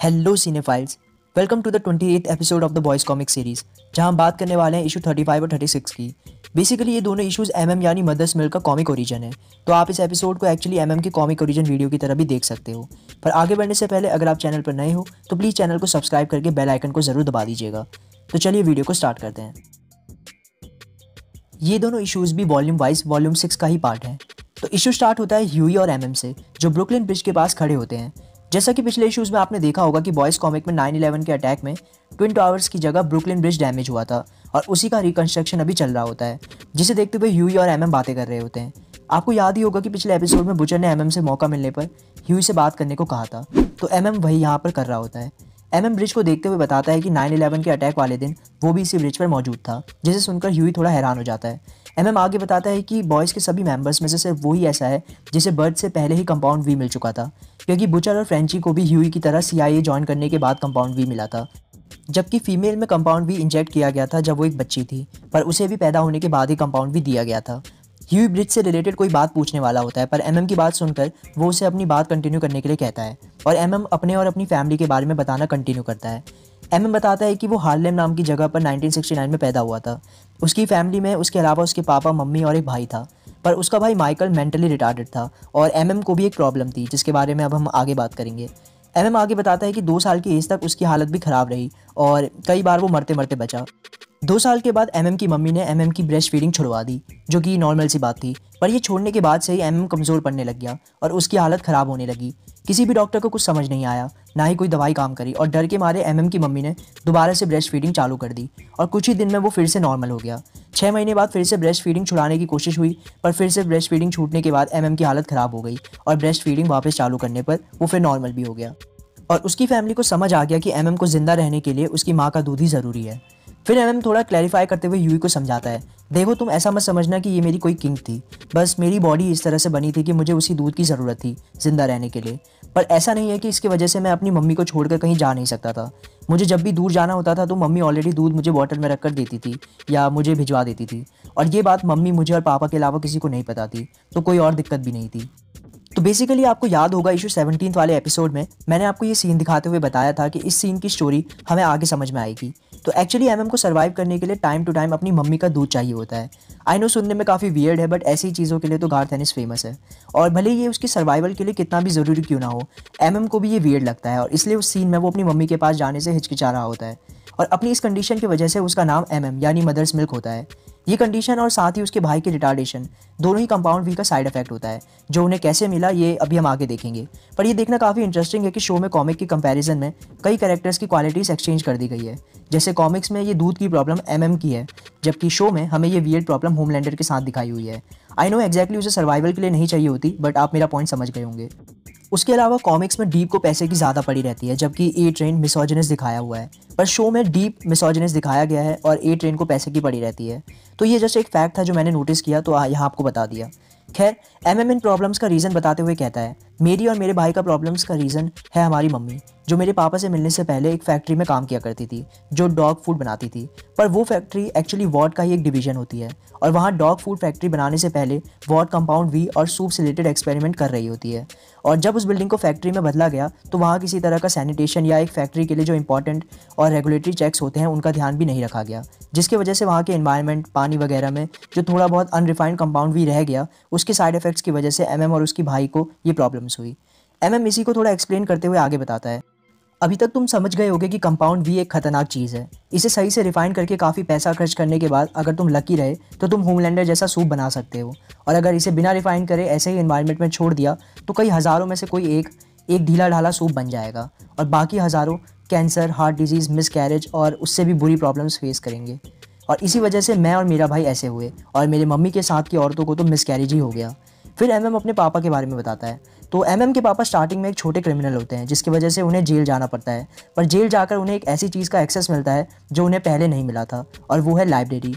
Hello cinephiles, welcome to the 28th episode of the Boys comic series, जहां हम बात करने वाले हैं इशू 35 और 36 की। बेसिकली ये दोनों इशूज़ एमएम यानी मदर्स मिल्क का कॉमिक ओरिजिन है, तो आप इस एपिसोड को एक्चुअली एमएम के कॉमिक ओरिजिन वीडियो की तरह भी देख सकते हो। पर आगे बढ़ने से पहले अगर आप चैनल पर नए हो तो प्लीज़ चैनल को सब्सक्राइब करके बेल आइकन को ज़रूर दबा दीजिएगा। तो चलिए वीडियो को स्टार्ट करते हैं। ये दोनों इशूज़ भी वॉल्यूम वाइज वॉल्यूम 6 का ही पार्ट है। तो इशू स्टार्ट होता है ह्यूई और एमएम से, जो ब्रुकलिन ब्रिज के पास खड़े होते हैं। जैसा कि पिछले इश्यूज़ में आपने देखा होगा कि बॉयज़ कॉमिक में 9/11 के अटैक में ट्विन टावर्स की जगह ब्रुकलिन ब्रिज डैमेज हुआ था और उसी का रिकंस्ट्रक्शन अभी चल रहा होता है, जिसे देखते हुए ह्यूई और एमएम बातें कर रहे होते हैं। आपको याद ही होगा कि पिछले एपिसोड में बुचर ने एमएम से मौका मिलने पर ह्यूई से बात करने को कहा था, तो एमएम वही यहाँ पर कर रहा होता है। एमएम ब्रिज को देखते हुए बताता है कि 9/11 के अटैक वाले दिन वो भी इसी ब्रिज पर मौजूद था, जिसे सुनकर ह्यूई थोड़ा हैरान हो जाता है। एमएम आगे बताता है कि बॉयज़ के सभी मेंबर्स में से सिर्फ वही ऐसा है जिसे बर्थ से पहले ही कंपाउंड वी मिल चुका था, क्योंकि बुचर और फ्रेंची को भी ह्यूई की तरह CIA ज्वाइन करने के बाद कंपाउंड वी मिला था, जबकि फीमेल में कंपाउंड वी इंजेक्ट किया गया था जब वो एक बच्ची थी, पर उसे भी पैदा होने के बाद ही कंपाउंड वी दिया गया था। ह्यूई ब्रिज से रिलेटेड कोई बात पूछने वाला होता है, पर एमएम की बात सुनकर वो उसे अपनी बात कंटिन्यू करने के लिए कहता है और एमएम अपने और अपनी फैमिली के बारे में बताना कंटिन्यू करता है। एमएम बताता है कि वो हार्लेम नाम की जगह पर 1969 में पैदा हुआ था। उसकी फैमिली में उसके अलावा उसके पापा, मम्मी और एक भाई था, पर उसका भाई माइकल मेंटली रिटार्डेड था और एमएम को भी एक प्रॉब्लम थी, जिसके बारे में अब हम आगे बात करेंगे। एमएम आगे बताता है कि 2 साल की एज तक उसकी हालत भी ख़राब रही और कई बार वो मरते मरते बचा। 2 साल के बाद एमएम की मम्मी ने एमएम की ब्रेस्ट फीडिंग छुड़वा दी, जो कि नॉर्मल सी बात थी, पर ये छोड़ने के बाद से ही एमएम कमज़ोर पड़ने लग गया और उसकी हालत ख़राब होने लगी। किसी भी डॉक्टर को कुछ समझ नहीं आया, ना ही कोई दवाई काम करी और डर के मारे एमएम की मम्मी ने दोबारा से ब्रेस्ट फीडिंग चालू कर दी और कुछ ही दिन में वो फिर से नॉर्मल हो गया। 6 महीने बाद फिर से ब्रेस्ट फीडिंग छुड़ाने की कोशिश हुई, पर फिर से ब्रेस्ट फीडिंग छूटने के बाद एमएम की हालत ख़राब हो गई और ब्रेस्ट फीडिंग वापस चालू करने पर वो फिर नॉर्मल भी हो गया और उसकी फैमिली को समझ आ गया कि एमएम को जिंदा रहने के लिए उसकी माँ का दूध ही ज़रूरी है। फिर एमएम थोड़ा क्लैरिफाई करते हुए ह्यूई को समझाता है, देखो तुम ऐसा मत समझना कि ये मेरी कोई किंग थी, बस मेरी बॉडी इस तरह से बनी थी कि मुझे उसी दूध की ज़रूरत थी जिंदा रहने के लिए, पर ऐसा नहीं है कि इसकी वजह से मैं अपनी मम्मी को छोड़कर कहीं जा नहीं सकता था। मुझे जब भी दूर जाना होता था तो मम्मी ऑलरेडी दूध मुझे बॉटल में रख कर देती थी या मुझे भिजवा देती थी, और ये बात मम्मी, मुझे और पापा के अलावा किसी को नहीं पता थी, तो कोई और दिक्कत भी नहीं थी। तो बेसिकली आपको याद होगा इशू 17 वाले एपिसोड में मैंने आपको ये सीन दिखाते हुए बताया था कि इस सीन की स्टोरी हमें आगे समझ में आएगी। तो एक्चुअली एमएम को सर्वाइव करने के लिए टाइम टू टाइम अपनी मम्मी का दूध चाहिए होता है। आई नो सुनने में काफ़ी वियर्ड है, बट ऐसी चीज़ों के लिए तो गार्थेनिस फेमस है, और भले ये उसकी सर्वाइवल के लिए कितना भी ज़रूरी क्यों ना हो, एमएम को भी ये वियर्ड लगता है और इसलिए उस सीन में वो अपनी मम्मी के पास जाने से हिचकिचा रहा होता है और अपनी इस कंडीशन की वजह से उसका नाम एमएम यानी मदर्स मिल्क होता है। ये कंडीशन और साथ ही उसके भाई की रिटार्डेशन दोनों ही कंपाउंड वी का साइड इफेक्ट होता है, जो उन्हें कैसे मिला ये अभी हम आगे देखेंगे। पर ये देखना काफ़ी इंटरेस्टिंग है कि शो में कॉमिक की कंपैरिजन में कई कैरेक्टर्स की क्वालिटीज़ एक्सचेंज कर दी गई है। जैसे कॉमिक्स में ये दूध की प्रॉब्लम एमएम की है, जबकि शो में हमें ये वियर्ड प्रॉब्लम होमलैंडर के साथ दिखाई हुई है। आई नो एग्जैक्टली उसे सर्वाइवल के लिए नहीं चाहिए होती, बट आप मेरा पॉइंट समझ गए होंगे। उसके अलावा कॉमिक्स में डीप को पैसे की ज़्यादा पड़ी रहती है, जबकि ए ट्रेन मिसोजिनस दिखाया हुआ है, पर शो में डीप मिसोजिनस दिखाया गया है और ए ट्रेन को पैसे की पड़ी रहती है। तो ये जस्ट एक फैक्ट था जो मैंने नोटिस किया, तो यहाँ आपको बता दिया। खैर, एमएम इन प्रॉब्लम्स का रीज़न बताते हुए कहता है, मेरी और मेरे भाई का प्रॉब्लम्स का रीज़न है हमारी मम्मी, जो मेरे पापा से मिलने से पहले एक फैक्ट्री में काम किया करती थी जो डॉग फूड बनाती थी, पर वो फैक्ट्री एक्चुअली वॉट का ही एक डिवीज़न होती है और वहाँ डॉग फूड फैक्ट्री बनाने से पहले वॉट कंपाउंड वी और सूप से रिलेटेड एक्सपेरिमेंट कर रही होती है, और जब उस बिल्डिंग को फैक्ट्री में बदला गया तो वहाँ किसी तरह का सैनिटेशन या एक फैक्ट्री के लिए जो इंपॉर्टेंट और रेगुलेटरी चेक्स होते हैं उनका ध्यान भी नहीं रखा गया, जिसकी वजह से वहाँ के एनवायरनमेंट, पानी वगैरह में जो थोड़ा बहुत अनरिफाइंड कंपाउंड वी रह गया, उसके साइड इफेक्ट्स की वजह से एमएम और उसकी भाई को ये प्रॉब्लम्स हुई। एमएम इसी को थोड़ा एक्सप्लेन करते हुए आगे बताता है, अभी तक तुम समझ गए होगे कि कंपाउंड वी एक खतरनाक चीज़ है। इसे सही से रिफाइन करके काफ़ी पैसा खर्च करने के बाद अगर तुम लकी रहे तो तुम होमलैंडर जैसा सूप बना सकते हो, और अगर इसे बिना रिफाइन करे ऐसे ही एनवायरनमेंट में छोड़ दिया तो कई हज़ारों में से कोई एक ढीला ढाला सूप बन जाएगा और बाकी हज़ारों कैंसर, हार्ट डिजीज़, मिसकैरेज और उससे भी बुरी प्रॉब्लम्स फेस करेंगे। और इसी वजह से मैं और मेरा भाई ऐसे हुए, और मेरे मम्मी के साथ की औरतों को तो मिसकैरेज ही हो गया। फिर एमएम अपने पापा के बारे में बताता है। तो एमएम के पापा स्टार्टिंग में एक छोटे क्रिमिनल होते हैं, जिसकी वजह से उन्हें जेल जाना पड़ता है, पर जेल जाकर उन्हें एक ऐसी चीज़ का एक्सेस मिलता है जो उन्हें पहले नहीं मिला था, और वो है लाइब्रेरी,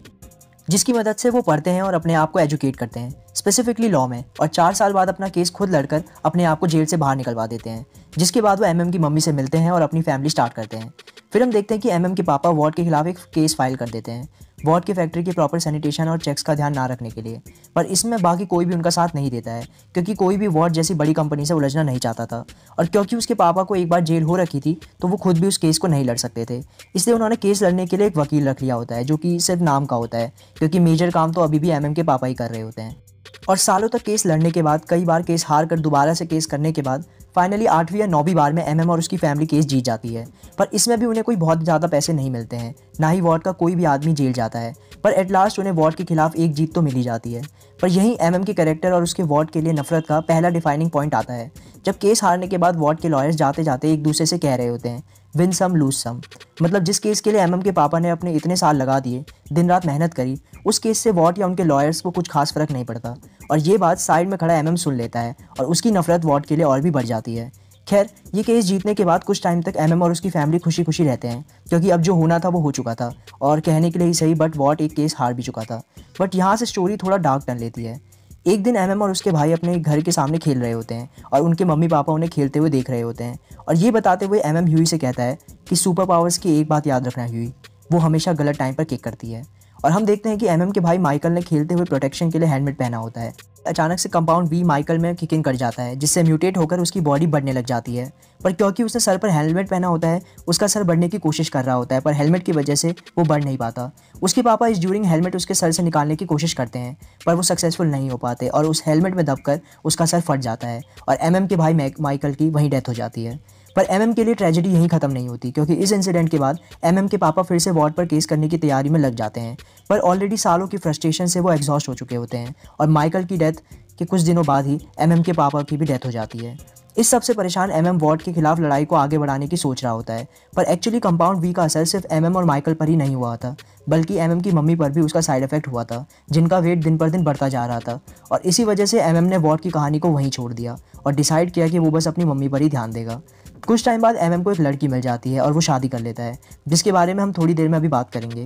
जिसकी मदद से वो पढ़ते हैं और अपने आप को एजुकेट करते हैं, स्पेसिफिकली लॉ में, और 4 साल बाद अपना केस खुद लड़कर अपने आप को जेल से बाहर निकलवा देते हैं, जिसके बाद वो एमएम की मम्मी से मिलते हैं और अपनी फैमिली स्टार्ट करते हैं। फिर हम देखते हैं कि एमएम के पापा वॉट के खिलाफ एक केस फाइल कर देते हैं। वॉर्ड की फैक्ट्री की प्रॉपर सैनिटेशन और चेक्स का ध्यान ना रखने के लिए। पर इसमें बाकी कोई भी उनका साथ नहीं देता है, क्योंकि कोई भी वॉर्ड जैसी बड़ी कंपनी से उलझना नहीं चाहता था। और क्योंकि उसके पापा को एक बार जेल हो रखी थी, तो वो खुद भी उस केस को नहीं लड़ सकते थे। इसलिए उन्होंने केस लड़ने के लिए एक वकील रख लिया होता है, जो कि सिर्फ नाम का होता है, क्योंकि मेजर काम तो अभी भी एमएम के पापा ही कर रहे होते हैं। और सालों तक केस लड़ने के बाद, कई बार केस हार कर दोबारा से केस करने के बाद फाइनली 8वीं या 9वीं बार में एमएम और उसकी फैमिली केस जीत जाती है। पर इसमें भी उन्हें कोई बहुत ज़्यादा पैसे नहीं मिलते हैं, ना ही वॉर्ड का कोई भी आदमी जेल जाता है। पर एट लास्ट उन्हें वॉर्ड के खिलाफ एक जीत तो मिल ही जाती है। पर यहीं एमएम के कैरेक्टर और उसके वॉर्ड के लिए नफरत का पहला डिफाइनिंग पॉइंट आता है, जब केस हारने के बाद वॉर्ड के लॉयर्स जाते जाते एक दूसरे से कह रहे होते हैं, विन सम लूज सम। मतलब जिस केस के लिए एमएम के पापा ने अपने इतने साल लगा दिए, दिन रात मेहनत करी, उस केस से वॉर्ड या उनके लॉयर्स को कुछ खास फर्क नहीं पड़ता। और ये बात साइड में खड़ा एमएम सुन लेता है और उसकी नफरत वॉर्ड के लिए और भी बढ़ जाती है। खैर, ये केस जीतने के बाद कुछ टाइम तक एमएम और उसकी फैमिली खुशी खुशी रहते हैं, क्योंकि अब जो होना था वो हो चुका था। और कहने के लिए ही सही, बट वॉर्ड एक केस हार भी चुका था। बट यहाँ से स्टोरी थोड़ा डार्क टर्न लेती है। एक दिन एमएम और उसके भाई अपने घर के सामने खेल रहे होते हैं और उनके मम्मी पापा उन्हें खेलते हुए देख रहे होते हैं। और ये बताते हुए एमएम ह्यूई से कहता है कि सुपर पावर्स की एक बात याद रखना ह्यूई, वो हमेशा गलत टाइम पर किक करती है। और हम देखते हैं कि एमएम के भाई माइकल ने खेलते हुए प्रोटेक्शन के लिए हेलमेट पहना होता है। अचानक से कंपाउंड वी माइकल में किक इन कर जाता है, जिससे म्यूटेट होकर उसकी बॉडी बढ़ने लग जाती है। पर क्योंकि उसने सर पर हेलमेट पहना होता है, उसका सर बढ़ने की कोशिश कर रहा होता है, पर हेलमेट की वजह से वो बढ़ नहीं पाता। उसके पापा इस ड्यूरिंग हेलमेट उसके सर से निकालने की कोशिश करते हैं, पर वो सक्सेसफुल नहीं हो पाते और उस हेलमेट में दबकर उसका सर फट जाता है और एमएम के भाई माइकल की वहीं डेथ हो जाती है। पर एमएम के लिए ट्रेजेडी यहीं खत्म नहीं होती, क्योंकि इस इंसिडेंट के बाद एमएम के पापा फिर से वॉर्ड पर केस करने की तैयारी में लग जाते हैं। पर ऑलरेडी सालों की फ्रस्ट्रेशन से वो एग्जॉस्ट हो चुके होते हैं और माइकल की डेथ के कुछ दिनों बाद ही एमएम के पापा की भी डेथ हो जाती है। इस सबसे परेशान एमएम वॉर्ड के खिलाफ लड़ाई को आगे बढ़ाने की सोच रहा होता है। पर एक्चुअली कंपाउंड वी का असर सिर्फ एमएम और माइकल पर ही नहीं हुआ था, बल्कि एमएम की मम्मी पर भी उसका साइड इफेक्ट हुआ था, जिनका वेट दिन पर दिन बढ़ता जा रहा था। और इसी वजह से एमएम ने वॉर्ड की कहानी को वहीं छोड़ दिया और डिसाइड किया कि वो बस अपनी मम्मी पर ही ध्यान देगा। कुछ टाइम बाद एमएम को एक लड़की मिल जाती है और वो शादी कर लेता है, जिसके बारे में हम थोड़ी देर में अभी बात करेंगे।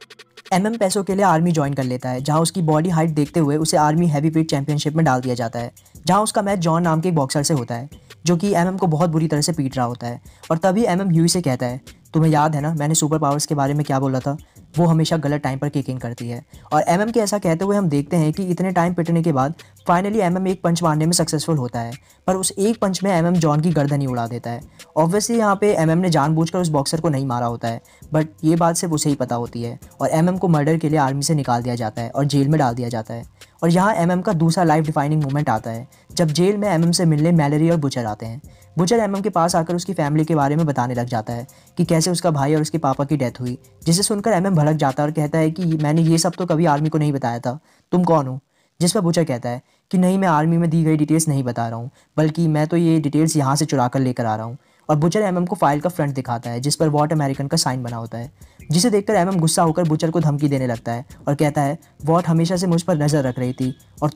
एमएम पैसों के लिए आर्मी ज्वाइन कर लेता है, जहां उसकी बॉडी हाइट देखते हुए उसे आर्मी हैवी वेट चैंपियनशिप में डाल दिया जाता है, जहां उसका मैच जॉन नाम के एक बॉक्सर से होता है, जो कि एमएम को बहुत बुरी तरह से पीट रहा होता है। और तभी एमएम ह्यूई से कहता है, तुम्हें याद है ना मैंने सुपर पावर्स के बारे में क्या बोला था, वो हमेशा गलत टाइम पर किक इन करती है। और एमएम के ऐसा कहते हुए हम देखते हैं कि इतने टाइम पिटने के बाद फाइनली एमएम एक पंच मारने में सक्सेसफुल होता है, पर उस एक पंच में एमएम जॉन की गर्दन ही उड़ा देता है। ऑब्वियसली यहाँ पे एमएम ने जानबूझकर उस बॉक्सर को नहीं मारा होता है, बट ये बात सिर्फ उसे ही पता होती है और एमएम को मर्डर के लिए आर्मी से निकाल दिया जाता है और जेल में डाल दिया जाता है। और यहाँ एमएम का दूसरा लाइफ डिफाइनिंग मोमेंट आता है, जब जेल में एमएम से मिलने मैलरी और बुचर आते हैं। बुचर एमएम के पास आकर उसकी फैमिली के बारे में बताने लग जाता है कि कैसे उसका भाई और उसके पापा की डेथ हुई, जिसे सुनकर एमएम भड़क जाता है और कहता है कि मैंने ये सब तो कभी आर्मी को नहीं बताया था, तुम कौन हो। जिस पर बुचर कहता है कि नहीं, मैं आर्मी में दी गई डिटेल्स नहीं बता रहा हूँ, बल्कि मैं तो ये डिटेल्स यहाँ से चुरा कर लेकर आ रहा हूँ। और बुचर एमएम को फाइल का फ्रंट दिखाता है, जिस पर वॉट अमेरिकन का साइन बना होता है, जिसे देखकर एमएम गुस्सा होकर बुचर को धमकी देने लगता है और कहता है, वॉट हमेशा से मुझ पर नज़र रख रही थी और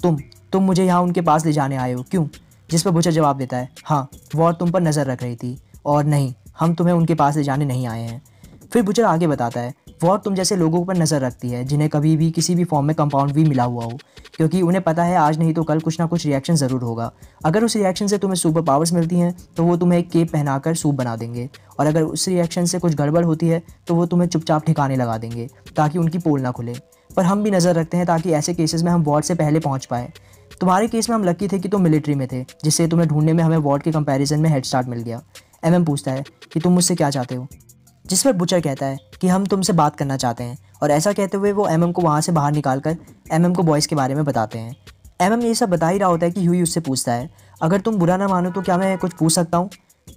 तुम मुझे यहाँ उनके पास ले जाने आए हो, क्यों। जिस पर बुचर जवाब देता है, हाँ, वॉट तुम पर नज़र रख रही थी और नहीं, हम तुम्हें उनके पास ले जाने नहीं आए हैं। फिर बुचर आगे बताता है, वॉट तुम जैसे लोगों पर नज़र रखती है जिन्हें कभी भी किसी भी फॉर्म में कंपाउंड भी मिला हुआ हो, क्योंकि उन्हें पता है आज नहीं तो कल कुछ ना कुछ रिएक्शन ज़रूर होगा। अगर उस रिएक्शन से तुम्हें सुपर पावर्स मिलती हैं तो वो तुम्हें एक केप पहनाकर सूप बना देंगे, और अगर उस रिएक्शन से कुछ गड़बड़ होती है तो वो तुम्हें चुपचाप ठिकाने लगा देंगे ताकि उनकी पोल ना खुले। पर हम भी नज़र रखते हैं ताकि ऐसे केसेस में हम वॉर्ड से पहले पहुँच पाए। तुम्हारे केस में हम लकी थे कि तुम मिलिट्री में थे, जिससे तुम्हें ढूंढने में हमें वॉर्ड के कंपैरिजन में हेड स्टार्ट मिल गया। एमएम पूछता है कि तुम मुझसे क्या चाहते हो, जिस पर बुचर कहता है कि हम तुमसे बात करना चाहते हैं। और ऐसा कहते हुए वो एमएम को वहाँ से बाहर निकालकर एमएम को बॉयज़ के बारे में बताते हैं। एमएम ये सब बता ही रहा होता है कि ह्यूई उससे पूछता है, अगर तुम बुरा ना मानो तो क्या मैं कुछ पूछ सकता हूँ।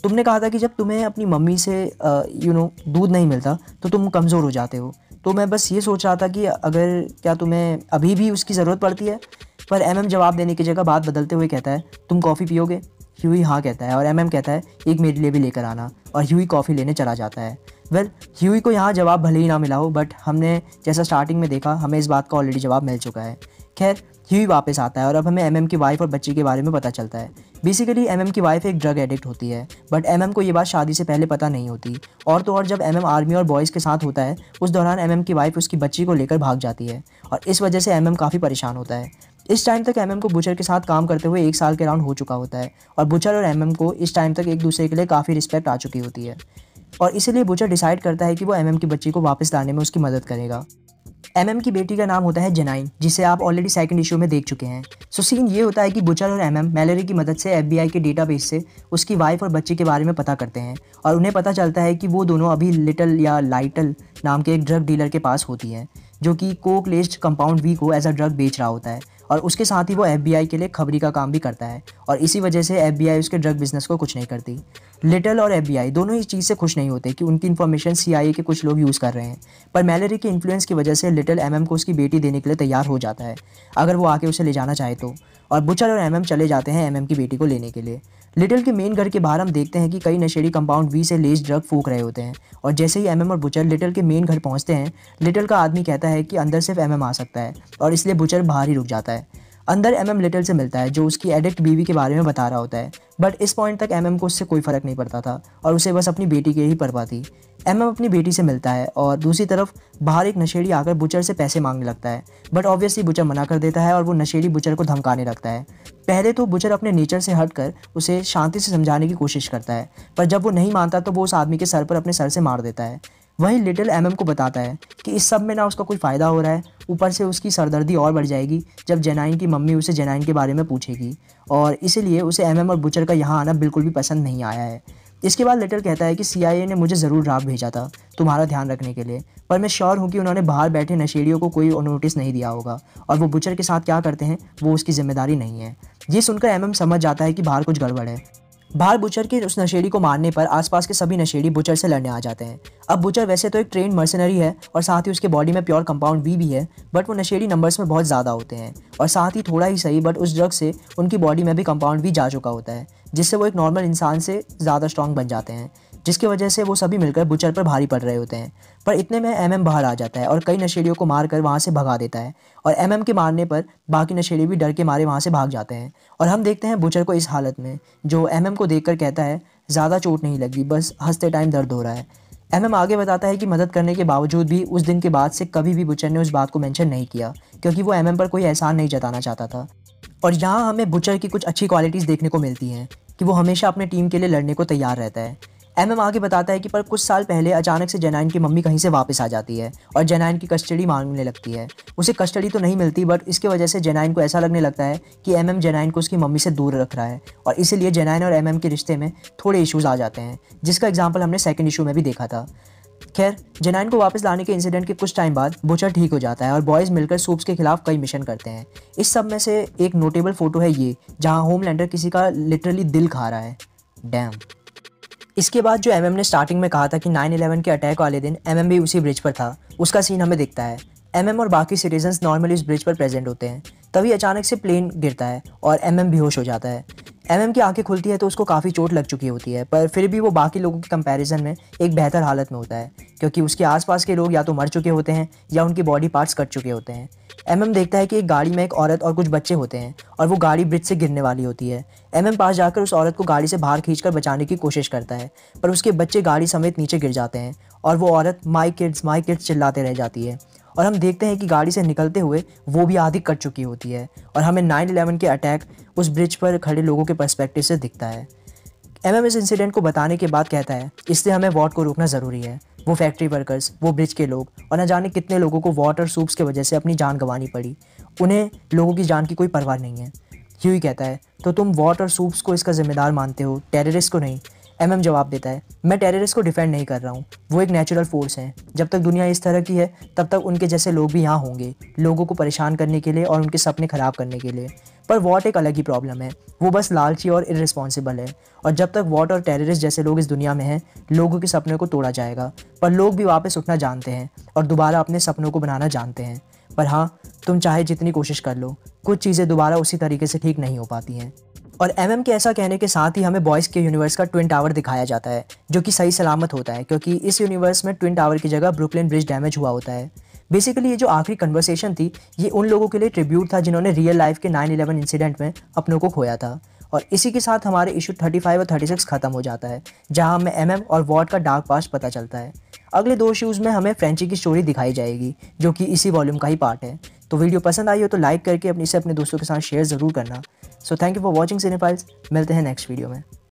तुमने कहा था कि जब तुम्हें अपनी मम्मी से दूध नहीं मिलता तो तुम कमज़ोर हो जाते हो, तो मैं बस ये सोच रहा था कि अगर क्या तुम्हें अभी भी उसकी ज़रूरत पड़ती है। पर एमएम जवाब देने की जगह बात बदलते हुए कहता है, तुम कॉफ़ी पियोगे। ह्यूई हाँ कहता है और एमएम कहता है, एक मेरे लिए भी लेकर आना, और ह्यूई कॉफ़ी लेने चला जाता है। ह्यूई को यहाँ जवाब भले ही ना मिला हो, बट हमने जैसा स्टार्टिंग में देखा हमें इस बात का ऑलरेडी जवाब मिल चुका है। खैर, ह्यूई वापस आता है और अब हमें एमएम की वाइफ और बच्ची के बारे में पता चलता है। बेसिकली एमएम की वाइफ एक ड्रग एडिक्ट होती है, बट एमएम को ये बात शादी से पहले पता नहीं होती। और तो और जब एमएम आर्मी और बॉयज़ के साथ होता है, उस दौरान एमएम की वाइफ उसकी बच्ची को लेकर भाग जाती है और इस वजह से एमएम काफ़ी परेशान होता है। इस टाइम तक एमएम को बुचर के साथ काम करते हुए 1 साल के राउंड हो चुका होता है और बुचर और एमएम को इस टाइम तक एक दूसरे के लिए काफ़ी रिस्पेक्ट आ चुकी होती है, और इसीलिए बुचर डिसाइड करता है कि वो एमएम की बच्ची को वापस लाने में उसकी मदद करेगा। एमएम की बेटी का नाम होता है जेनाइन, जिसे आप ऑलरेडी सेकंड इशू में देख चुके हैं। सो सीन ये होता है कि बुचर और एमएम मैलेरी की मदद से एफबीआई के डेटाबेस से उसकी वाइफ और बच्चे के बारे में पता करते हैं और उन्हें पता चलता है कि वो दोनों अभी लिटल या लाइटल नाम के एक ड्रग डीलर के पास होती हैं, जो कि कोक लेस्ड कंपाउंड वी को एज अ ड्रग बेच रहा होता है और उसके साथ ही वो एफबीआई के लिए खबरी का काम भी करता है और इसी वजह से एफबीआई उसके ड्रग बिजनेस को कुछ नहीं करती। लिटल और एफबीआई दोनों इस चीज़ से खुश नहीं होते कि उनकी इन्फॉर्मेशन सीआईए के कुछ लोग यूज़ कर रहे हैं, पर मैलेरी के इन्फ्लुएंस की वजह से लिटल एमएम को उसकी बेटी देने के लिए तैयार हो जाता है अगर वो आके उसे ले जाना चाहे तो, और बुचर और एमएम चले जाते हैं एमएम की बेटी को लेने के लिए। लिटल के मेन घर के बाहर हम देखते हैं कि कई नशेड़ी कंपाउंड वी से लेस ड्रग फूंक रहे होते हैं और जैसे ही एमएम और बुचर लिटल के मेन घर पहुंचते हैं, लिटल का आदमी कहता है कि अंदर सिर्फ एमएम आ सकता है और इसलिए बुचर बाहर ही रुक जाता है। अंदर एमएम लिटल से मिलता है जो उसकी एडिक्ट बीवी के बारे में बता रहा होता है, बट इस पॉइंट तक एमएम को उससे कोई फ़र्क नहीं पड़ता था और उसे बस अपनी बेटी की ही परवाह थी। एमएम अपनी बेटी से मिलता है और दूसरी तरफ बाहर एक नशेड़ी आकर बुचर से पैसे मांगने लगता है, बट ऑब्वियसली बुचर मना कर देता है और वो नशेड़ी बुचर को धमकाने लगता है। पहले तो बुचर अपने नेचर से हटकर उसे शांति से समझाने की कोशिश करता है, पर जब वो नहीं मानता तो वो उस आदमी के सर पर अपने सर से मार देता है। वहीं लिटिल एमएम को बताता है कि इस सब में ना उसका कोई फ़ायदा हो रहा है, ऊपर से उसकी सरदर्दी और बढ़ जाएगी जब जेनाइन की मम्मी उसे जेनाइन के बारे में पूछेगी और इसीलिए उसे एमएम और बुचर का यहाँ आना बिल्कुल भी पसंद नहीं आया है। इसके बाद लिटिल कहता है कि सीआईए ने मुझे ज़रूर ड्राफ्ट भेजा था तुम्हारा ध्यान रखने के लिए, पर मैं श्योर हूँ कि उन्होंने बाहर बैठे नशेड़ियों को कोई नोटिस नहीं दिया होगा और वो बुचर के साथ क्या करते हैं वो उसकी जिम्मेदारी नहीं है। ये सुनकर एमएम समझ जाता है कि बाहर कुछ गड़बड़ है। बाहर बुचर के उस नशेड़ी को मारने पर आसपास के सभी नशेड़ी बुचर से लड़ने आ जाते हैं। अब बुचर वैसे तो एक ट्रेंड मर्सनरी है और साथ ही उसके बॉडी में प्योर कंपाउंड वी भी है, बट वो नशेड़ी नंबर्स में बहुत ज़्यादा होते हैं और साथ ही थोड़ा ही सही बट उस ड्रग से उनकी बॉडी में भी कंपाउंड वी जा चुका होता है, जिससे वो एक नॉर्मल इंसान से ज़्यादा स्ट्रॉन्ग बन जाते हैं, जिसकी वजह से वो सभी मिलकर बुचर पर भारी पड़ रहे होते हैं। पर इतने में एमएम बाहर आ जाता है और कई नशेड़ियों को मारकर वहाँ से भगा देता है और एमएम के मारने पर बाकी नशेड़ी भी डर के मारे वहाँ से भाग जाते हैं और हम देखते हैं बुचर को इस हालत में, जो एमएम को देखकर कहता है ज़्यादा चोट नहीं लगी, बस हंसते टाइम दर्द हो रहा है। एमएम आगे बताता है कि मदद करने के बावजूद भी उस दिन के बाद से कभी भी बुचर ने उस बात को मेंशन नहीं किया क्योंकि वो एमएम पर कोई एहसान नहीं जताना चाहता था। और यहाँ हमें बुचर की कुछ अच्छी क्वालिटीज़ देखने को मिलती हैं कि वो हमेशा अपने टीम के लिए लड़ने को तैयार रहता है। एमएम आगे बताता है कि पर कुछ साल पहले अचानक से जेनाइन की मम्मी कहीं से वापस आ जाती है और जेनाइन की कस्टडी मांगने लगती है। उसे कस्टडी तो नहीं मिलती, बट इसके वजह से जेनाइन को ऐसा लगने लगता है कि एमएम जेनाइन को उसकी मम्मी से दूर रख रहा है और इसीलिए जेनाइन और एमएम के रिश्ते में थोड़े इश्यूज आ जाते हैं, जिसका एग्जाम्पल हमने सेकंड इशू में भी देखा था। खैर, जेनाइन को वापस लाने के इंसिडेंट के कुछ टाइम बाद बुचर ठीक हो जाता है और बॉयज़ मिलकर सूप्स के खिलाफ कई मिशन करते हैं। इस सब में से एक नोटेबल फोटो है ये, जहाँ होमलैंडर किसी का लिटरली दिल खा रहा है। डैम। इसके बाद जो एमएम ने स्टार्टिंग में कहा था कि 9/11 के अटैक वाले दिन एमएम भी उसी ब्रिज पर था, उसका सीन हमें दिखता है। एमएम और बाकी सिटीजन्स नॉर्मली उस ब्रिज पर प्रेजेंट होते हैं, तभी अचानक से प्लेन गिरता है और एमएम बेहोश हो जाता है। एमएम की आंखें खुलती है तो उसको काफ़ी चोट लग चुकी होती है, पर फिर भी वो बाकी लोगों के कंपैरिजन में एक बेहतर हालत में होता है क्योंकि उसके आसपास के लोग या तो मर चुके होते हैं या उनकी बॉडी पार्ट्स कट चुके होते हैं। एमएम देखता है कि एक गाड़ी में एक औरत और कुछ बच्चे होते हैं और वो गाड़ी ब्रिज से गिरने वाली होती है। एमएम पास जाकर उस औरत को गाड़ी से बाहर खींचकर बचाने की कोशिश करता है, पर उसके बच्चे गाड़ी समेत नीचे गिर जाते हैं और वो औरत माई किड्स चिल्लाते रह जाती है और हम देखते हैं कि गाड़ी से निकलते हुए वो भी आधी कट चुकी होती है और हमें 9/11 के अटैक उस ब्रिज पर खड़े लोगों के पर्सपेक्टिव से दिखता है। एमएम इस इंसिडेंट को बताने के बाद कहता है इसलिए हमें वॉट को रोकना ज़रूरी है। वो फैक्ट्री वर्कर्स, वो ब्रिज के लोग और न जाने कितने लोगों को वॉट और सूप्स की वजह से अपनी जान गंवानी पड़ी, उन्हें लोगों की जान की कोई परवाह नहीं है। ह्यूई कहता है तो तुम वॉट और सूप्स को इसका जिम्मेदार मानते हो, टेररिस्ट को नहीं। एमएम जवाब देता है मैं टेररिस्ट को डिफेंड नहीं कर रहा हूँ, वो एक नेचुरल फोर्स है। जब तक दुनिया इस तरह की है तब तक उनके जैसे लोग भी यहाँ होंगे, लोगों को परेशान करने के लिए और उनके सपने ख़राब करने के लिए। पर वॉट एक अलग ही प्रॉब्लम है, वो बस लालची और इररिस्पॉन्सिबल है और जब तक वॉट और टेररिस्ट जैसे लोग इस दुनिया में हैं, लोगों के सपने को तोड़ा जाएगा। पर लोग भी वापस उठना जानते हैं और दोबारा अपने सपनों को बनाना जानते हैं। पर हाँ, तुम चाहे जितनी कोशिश कर लो, कुछ चीज़ें दोबारा उसी तरीके से ठीक नहीं हो पाती हैं। और एमएम के ऐसा कहने के साथ ही हमें बॉयज़ के यूनिवर्स का ट्विन टावर दिखाया जाता है, जो कि सही सलामत होता है क्योंकि इस यूनिवर्स में ट्विन टावर की जगह ब्रुकलिन ब्रिज डैमेज हुआ होता है। बेसिकली ये जो आखिरी कन्वर्सेशन थी, ये उन लोगों के लिए ट्रिब्यूट था जिन्होंने रियल लाइफ के 9/11 इंसिडेंट में अपनों को खोया था। और इसी के साथ हमारे इशू 35 और 36 खत्म हो जाता है, जहां हमें एमएम और वॉट का डार्क पास्ट पता चलता है। अगले 2 इश्यूज़ में हमें फ्रेंची की स्टोरी दिखाई जाएगी, जो कि इसी वॉल्यूम का ही पार्ट है। तो वीडियो पसंद आई हो तो लाइक करके अपने दोस्तों के साथ शेयर ज़रूर करना। So thank you for watching cinephiles. मिलते हैं नेक्स्ट वीडियो में।